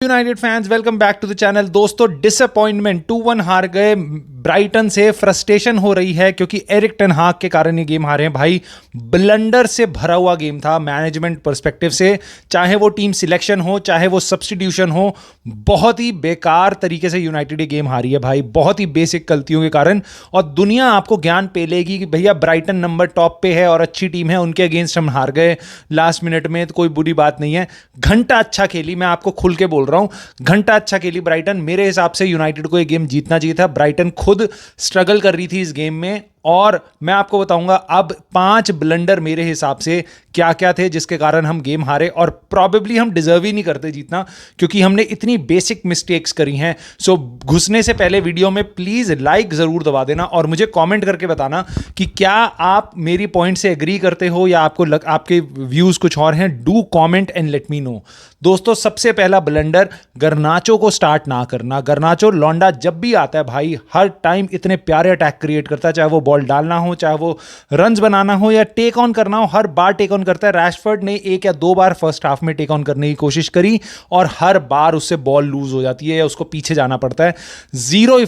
United fans welcome back to the channel. दोस्तों disappointment 2-1 हार गए ब्राइटन से। फ्रस्ट्रेशन हो रही है क्योंकि एरिक टेन हाग के कारण ये गेम हारे हैं भाई। ब्लंडर से भरा हुआ गेम था मैनेजमेंट पर्सपेक्टिव से, चाहे वो टीम सिलेक्शन हो चाहे वो सब्स्टिट्यूशन हो। बहुत ही बेकार तरीके से यूनाइटेड ये गेम हारी है भाई, बहुत ही बेसिक गलतियों के कारण। और दुनिया आपको ज्ञान पेलेगी कि भैया ब्राइटन नंबर टॉप पे है और अच्छी टीम है, उनके अगेंस्ट हम हार गए लास्ट मिनट में, तो कोई बुरी बात नहीं है। घंटा अच्छा खेली, मैं आपको खुल के बोल रहा हूं, घंटा अच्छा खेली ब्राइटन। मेरे हिसाब से यूनाइटेड को ये गेम जीतना चाहिए था। ब्राइटन खुद स्ट्रगल कर रही थी इस गेम में, और मैं आपको बताऊंगा अब 5 ब्लंडर मेरे हिसाब से क्या क्या थे जिसके कारण हम गेम हारे, और प्रॉबेबली हम डिजर्व ही नहीं करते जीतना क्योंकि हमने इतनी बेसिक मिस्टेक्स करी हैं। सो घुसने से पहले वीडियो में प्लीज लाइक जरूर दबा देना और मुझे कमेंट करके बताना कि क्या आप मेरी पॉइंट से एग्री करते हो या आपको आपके व्यूज कुछ और हैं। Do comment and let me know. दोस्तों सबसे पहला ब्लंडर, गर्नाचो को स्टार्ट ना करना। गर्नाचो लौंडा जब भी आता है भाई हर टाइम इतने प्यारे अटैक क्रिएट करता है, चाहे वो बॉल डालना हो चाहे वो रन्स बनाना हो या टेक ऑन करना हो, हर बार टेक ऑन करता है। रैशफोर्ड ने 1 या 2 बार फर्स्ट हाफ में टेक ऑन करने की कोशिश करी और हर बार उससे बॉल लूज हो जाती है या उसको पीछे जाना पड़ता है। जीरो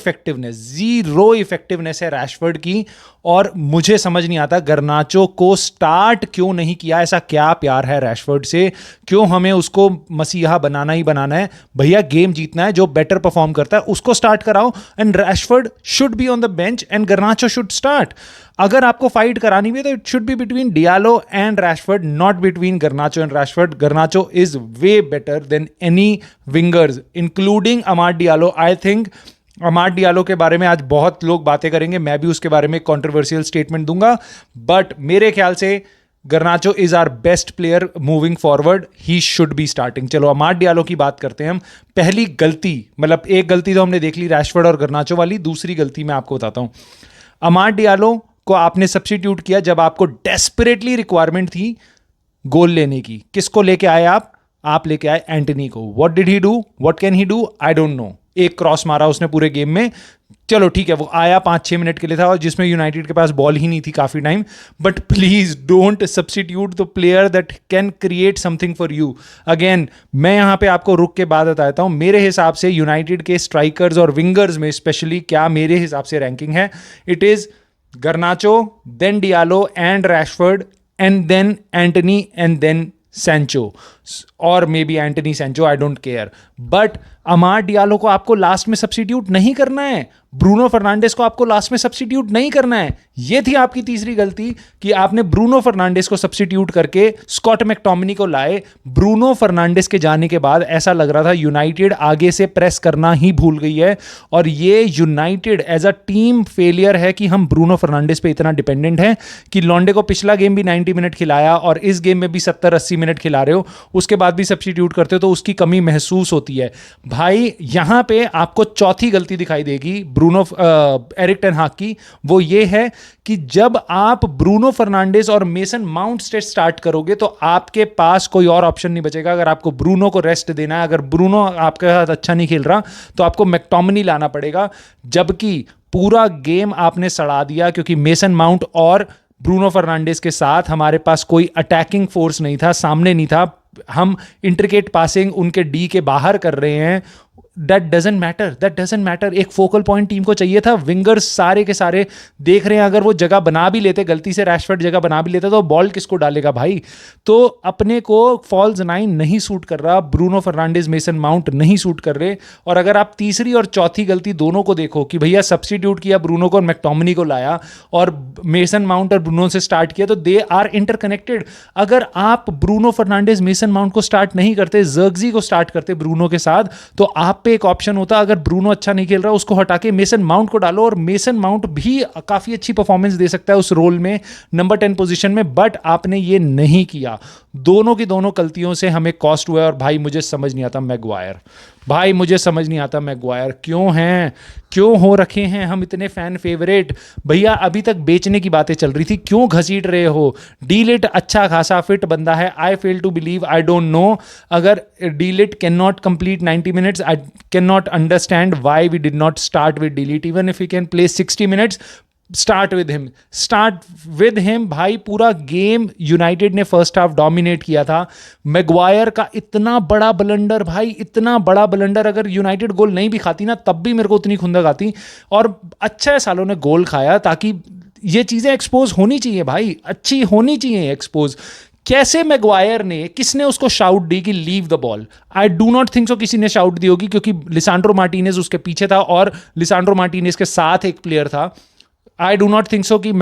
इफेक्टिवनेस है रैशफोर्ड की, और मुझे समझ नहीं आता गर्नाचो को स्टार्ट क्यों नहीं किया। ऐसा क्या प्यार है रैशफोर्ड से, क्यों हमें उसको मसीहा बनाना ही बनाना है। भैया गेम जीतना है, जो बेटर परफॉर्म करता है उसको स्टार्ट कराओ, and Rashford should be on the bench and Garnacho should start. अगर आपको फाइट करानी भी है तो it should be between Diallo and Rashford, not between Garnacho and Rashford. Garnacho is way better than any wingers including Amad Diallo. I think Amad Diallo के बारे में आज बहुत लोग बातें करेंगे, मैं भी उसके बारे में कंट्रोवर्शियल स्टेटमेंट दूंगा, बट मेरे ख्याल से Garnacho is our best player moving forward, he should be starting. चलो अमाड डियालो की बात करते हैं हम। पहली गलती, मतलब एक गलती तो हमने देख ली रैशफोर्ड और गर्नाचो वाली, दूसरी गलती मैं आपको बताता हूं। अमाड डियालो को आपने सब्स्टिट्यूट किया जब आपको डेस्परेटली रिक्वायरमेंट थी गोल लेने की। किसको लेके आए आप लेके आए एंटनी को। What did he do, what can he do, I don't no. एक क्रॉस मारा उसने पूरे गेम में, चलो ठीक है वो आया 5-6 मिनट के लिए था और जिसमें यूनाइटेड के पास बॉल ही नहीं थी काफी time, but please don't substitute the player that can create something for you. Again मैं यहां पे आपको रुक के बाद बताता हूं, मेरे हिसाब से यूनाइटेड के स्ट्राइकर्स और विंगर्स में स्पेशली क्या मेरे हिसाब से रैंकिंग है, it is Garnacho, then Diallo and Rashford, and then Antony, and then Sancho, और may be Antony Sancho, I don't care. But Amad Diallo को आपको लास्ट में सब्स्टिट्यूट नहीं करना है, ब्रूनो फर्नांडिस को आपको लास्ट में सब्स्टिट्यूट नहीं करना है। यह थी आपकी तीसरी गलती कि आपने ब्रूनो फर्नांडिस को सब्स्टिट्यूट करके स्कॉट मैकटोमिनी को लाए। ब्रूनो फर्नांडिस के जाने के बाद ऐसा लग रहा था यूनाइटेड आगे से प्रेस करना ही भूल गई है, और ये United as a team failure है कि हम ब्रूनो फर्नांडिस पे इतना डिपेंडेंट है कि लॉन्डे को पिछला गेम भी 90 मिनट खिलाया और इस गेम में भी 70-80 मिनट खिला रहे हो, उसके बाद भी सब्स्टिट्यूट करते हो तो उसकी कमी महसूस होती है भाई। यहां पे आपको चौथी गलती दिखाई देगी ब्रूनो एरिक टेन हाग की, वो ये है कि जब आप ब्रूनो फर्नांडिस और मेसन माउंट से स्टार्ट करोगे तो आपके पास कोई और ऑप्शन नहीं बचेगा। अगर आपको ब्रूनो को रेस्ट देना है, अगर ब्रूनो आपके साथ अच्छा नहीं खेल रहा तो आपको मैकटोमिनी लाना पड़ेगा, जबकि पूरा गेम आपने सड़ा दिया क्योंकि मेसन माउंट और ब्रूनो फर्नांडिस के साथ हमारे पास कोई अटैकिंग फोर्स नहीं था, सामने नहीं था। हम इंट्रिकेट पासिंग उनके डी के बाहर कर रहे हैं। That doesn't matter. एक फोकल पॉइंट टीम को चाहिए था। विंगर्स सारे के सारे देख रहे हैं, अगर वो जगह बना भी लेते, गलती से रैशफोर्ड जगह बना भी लेता तो बॉल किसको डालेगा भाई। तो अपने को फॉल्स 9 नहीं सूट कर रहा, ब्रूनो फर्नांडिस मेसन माउंट नहीं सूट कर रहे। और अगर आप तीसरी और चौथी गलती दोनों को देखो कि भैया सब्स्टिट्यूट किया ब्रूनो को और मैकटोमिनी को लाया और मेसन माउंट और ब्रूनो से स्टार्ट किया, तो दे आर इंटरकनेक्टेड। अगर आप ब्रूनो फर्नांडिस मेसन माउंट को स्टार्ट नहीं करते, जर्गजी को स्टार्ट करते ब्रूनो के साथ, तो आप एक ऑप्शन होता, अगर ब्रूनो अच्छा नहीं खेल रहा उसको हटा के मेसन माउंट को डालो, और मेसन माउंट भी काफी अच्छी परफॉर्मेंस दे सकता है उस रोल में नंबर 10 पोजीशन में, बट आपने ये नहीं किया। दोनों की दोनों गलतियों से हमें कॉस्ट हुआ है। और भाई मुझे समझ नहीं आता मैगवायर क्यों हो रखे हैं हम इतने फैन फेवरेट। भैया अभी तक बेचने की बातें चल रही थी, क्यों घसीट रहे हो। डीलिट अच्छा खासा फिट बंदा है, I fail to believe, I don't know. अगर Dalot can not complete 90 minutes, I can not understand why we did not start with Dalot, even if he can play 60 minutes. Start with him भाई। पूरा game United ने first half dominate किया था। Maguire का इतना बड़ा blunder भाई, इतना बड़ा ब्लंडर, अगर यूनाइटेड गोल नहीं भी खाती ना तब भी मेरे को उतनी खुंदक आती। और अच्छा है सालों ने गोल खाया, ताकि ये चीज़ें एक्सपोज होनी चाहिए भाई, अच्छी होनी चाहिए एक्सपोज। कैसे मैगवायर ने, किसने उसको शाउट दी कि leave the ball? I do not think सो किसी ने शाउट दी होगी, क्योंकि लिसांड्रो मार्टिनेज उसके पीछे था और लिसांड्रो मार्टिनेज के साथ एक प्लेयर था। आई डू नॉट थिंक सो कि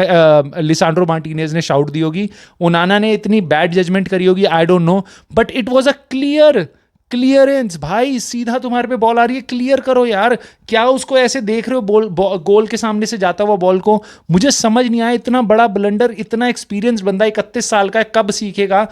लिसांड्रो मार्टिनेज ने शाउट दी होगी। ओनाना ने इतनी बैड जजमेंट करी होगी, आई don't no, but it was a clearance भाई। सीधा तुम्हारे पे बॉल आ रही है, क्लियर करो यार। क्या उसको ऐसे देख रहे हो गोल के सामने से जाता हुआ बॉल को? मुझे समझ नहीं आया, इतना बड़ा ब्लंडर, इतना एक्सपीरियंस बंदा, 31 साल का है, कब सीखेगा?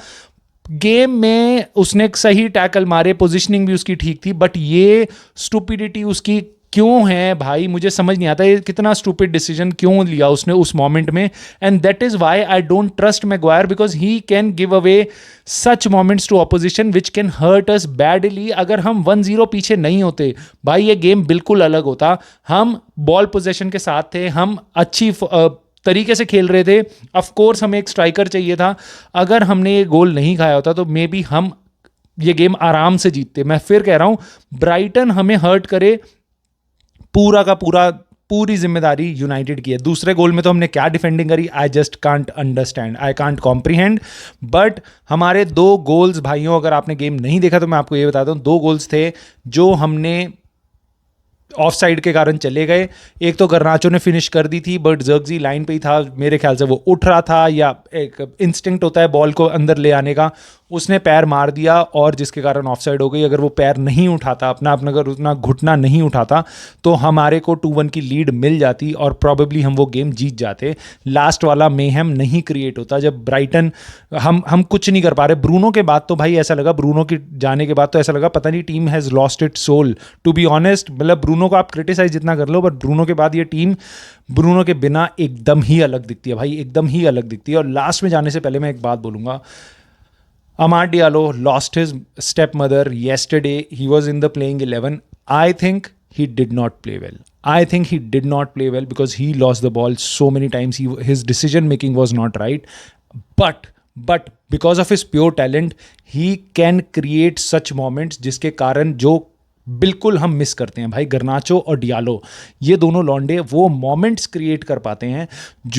गेम में उसने सही टैकल मारे, पोजीशनिंग भी उसकी ठीक थी, बट ये स्टूपिडिटी उसकी क्यों है भाई? मुझे समझ नहीं आता ये कितना स्टूपिड डिसीजन क्यों लिया उसने उस मोमेंट में। And that is why I don't trust Maguire, because he can give away such moments to opposition which can hurt us badly. अगर हम 1-0 पीछे नहीं होते भाई, ये गेम बिल्कुल अलग होता। हम बॉल पोजेशन के साथ थे, हम अच्छी तरीके से खेल रहे थे। ऑफ कोर्स हमें एक स्ट्राइकर चाहिए था। अगर हमने ये गोल नहीं खाया होता तो मे बी हम ये गेम आराम से जीतते। मैं फिर कह रहा हूं, ब्राइटन हमें हर्ट करे, पूरा का पूरी जिम्मेदारी यूनाइटेड की है। दूसरे गोल में तो हमने क्या डिफेंडिंग करी, I just can't understand, I can't comprehend. But हमारे 2 गोल्स भाइयों, अगर आपने गेम नहीं देखा तो मैं आपको ये बताता हूँ, 2 गोल्स थे जो हमने ऑफ साइड के कारण चले गए। एक तो गर्नाचो ने फिनिश कर दी थी, बट जर्गजी लाइन पे ही था, मेरे ख्याल से वो उठ रहा था, या एक इंस्टिंक्ट होता है बॉल को अंदर ले आने का, उसने पैर मार दिया और जिसके कारण ऑफ साइड हो गई। अगर वो पैर नहीं उठाता अपना अगर उतना घुटना नहीं उठाता तो हमारे को 2-1 की लीड मिल जाती और प्रॉबेबली हम वो गेम जीत जाते। लास्ट वाला मेहम नहीं क्रिएट होता जब ब्राइटन, हम कुछ नहीं कर पा रहे। ब्रूनो के बाद तो भाई ऐसा लगा, ब्रूनो के जाने के बाद तो ऐसा लगा पता नहीं team has lost it soul, to be honest. मतलब ब्रूनो को आप क्रिटिसाइज जितना कर लो, बट ब्रूनो के बाद ये टीम ब्रूनो के बिना एकदम ही अलग दिखती है भाई, एकदम ही अलग दिखती है। और लास्ट में जाने से पहले मैं एक बात बोलूँगा, Amad Diallo lost his stepmother yesterday. He was in the playing 11. I think he did not play well. I think he did not play well because he lost the ball so many times. His decision making was not right. But because of his pure talent, he can create such moments जिसके कारण जो बिल्कुल हम miss करते हैं भाई। गर्नाचो और Diallo, ये दोनों लॉन्डे वो मोमेंट्स क्रिएट कर पाते हैं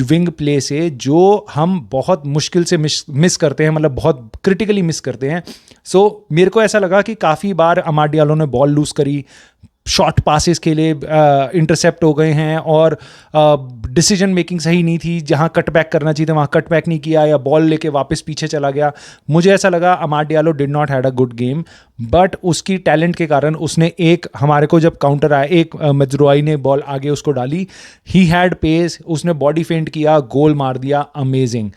विंग प्ले से, जो हम बहुत मुश्किल से मिस करते हैं, मतलब बहुत क्रिटिकली मिस करते हैं। सो मेरे को ऐसा लगा कि काफ़ी बार अमाड डियालो ने बॉल लूज़ करी, शॉर्ट पासेस के लिए इंटरसेप्ट हो गए हैं, और डिसीजन मेकिंग सही नहीं थी। जहां कट बैक करना चाहिए था वहां कट बैक नहीं किया, या बॉल लेके वापस पीछे चला गया। मुझे ऐसा लगा Amad Diallo did not had a good game, but उसकी टैलेंट के कारण उसने एक, हमारे को जब काउंटर आया, एक मजरुआई ने बॉल आगे उसको डाली, ही हैड पेस, उसने बॉडी फेंट किया, गोल मार दिया, अमेजिंग।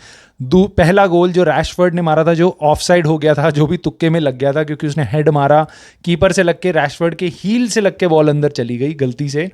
पहला गोल जो रैशफर्ड ने मारा था, जो ऑफ साइड हो गया था, जो भी तुक्के में लग गया था क्योंकि उसने हेड मारा, कीपर से लग के रैशफर्ड के हील से लग के बॉल अंदर चली गई गलती से।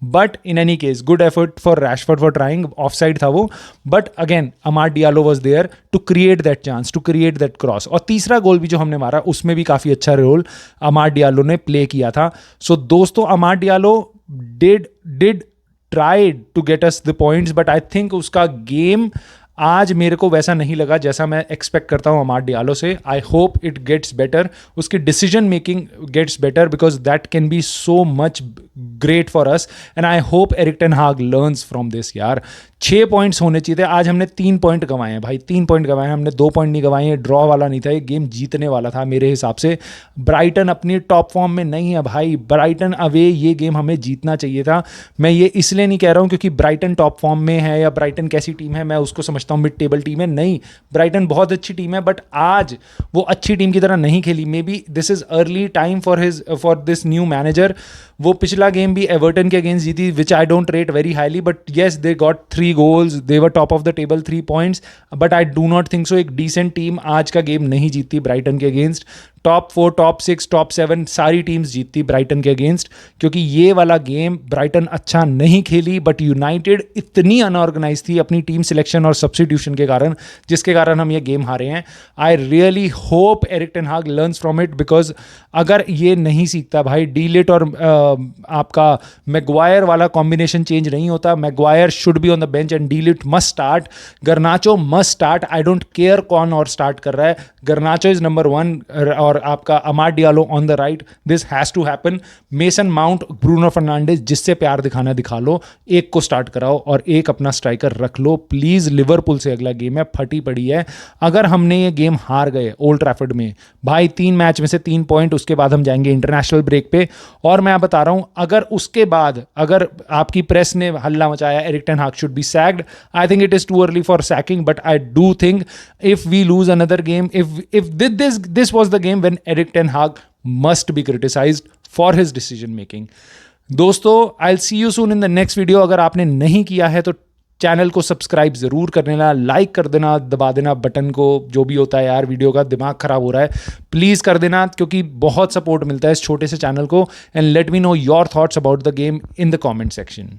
But in any case good effort for Rashford for trying, off side था वो। But again Amad Diallo was there to create that chance, to create that cross. और तीसरा गोल भी जो हमने मारा उसमें भी काफ़ी अच्छा रोल अमाड डियालो ने प्ले किया था। सो दोस्तों, Amad Diallo did tried to get us the points, but I think उसका गेम आज मेरे को वैसा नहीं लगा जैसा मैं एक्सपेक्ट करता हूँ अमाड डियालो से। I hope it gets better, उसकी decision making gets better, because that can be so much great for us, and I hope Erik ten Hag learns from this. यार 6 पॉइंट्स होने चाहिए थे, आज हमने 3 पॉइंट गंवाए हैं भाई, 3 पॉइंट गंवाए हैं हमने, 2 पॉइंट नहीं गंवाए हैं। ड्रॉ वाला नहीं था, ये गेम जीतने वाला था मेरे हिसाब से। ब्राइटन अपनी टॉप फॉर्म में नहीं है भाई, ब्राइटन अवे ये गेम हमें जीतना चाहिए था। मैं ये इसलिए नहीं कह रहा हूँ क्योंकि ब्राइटन टॉप फॉर्म में है या ब्राइटन कैसी टीम है मैं उसको समझता हूँ मिड टेबल टीम है, नहीं, ब्राइटन बहुत अच्छी टीम है, बट आज वो अच्छी टीम की तरह नहीं खेली। May be this is early time for this new manager. वो पिछला गेम भी एवर्टन के अगेंस्ट जीती, which I don't rate very highly, but yes they got 3 goals, they were top of the table, 3 points, but I do not think so एक decent team आज का game नहीं जीतती ब्राइटन के against. Top 4, top 6, top 7 सारी teams जीतती Brighton के against, क्योंकि ये वाला गेम ब्राइटन अच्छा नहीं खेली, बट यूनाइटेड इतनी अनऑर्गेनाइज थी अपनी टीम सिलेक्शन और सब्स्टिट्यूशन के कारण, जिसके कारण हम ये गेम हारे हैं। I really hope Erik ten Hag learns from it, because अगर ये नहीं सीखता भाई, डीलिट और आपका मैगवायर वाला कॉम्बिनेशन चेंज नहीं होता. Maguire should be on the bench and de Ligt must start. Garnacho must start. I don't care कौन और स्टार्ट कर रहा है. गर्नाचो इज नंबर 1 और आपका Amad Diallo on the right. This has to happen. Mason Mount, Bruno Fernandes, जिससे प्यार दिखाना दिखा लो. एक को स्टार्ट कराओ और एक अपना स्ट्राइकर रख लो प्लीज़. लिवरपूल से अगला गेम है, फटी पड़ी है. अगर हमने ये गेम हार गए ओल्ड ट्रैफर्ड में, भाई 3 मैच में से 3 पॉइंट, उसके बाद हम जाएंगे इंटरनेशनल ब्रेक पे. और मैं बता रहा हूं, अगर उसके बाद अगर आपकी प्रेस ने हल्ला मचाया Erik ten Hag should be sacked, I think it is too early for sacking. But I do think if we lose another game, if this was the game when Erik ten Hag must be criticized for his decision making. दोस्तों, I'll see you soon in the next video. अगर आपने नहीं किया है तो channel को subscribe जरूर कर लेना, लाइक कर देना, दबा देना बटन को. जो भी होता है यार, वीडियो का दिमाग खराब हो रहा है, प्लीज़ कर देना क्योंकि बहुत सपोर्ट मिलता है इस छोटे से चैनल को. And let me know your thoughts about the game in the comment section.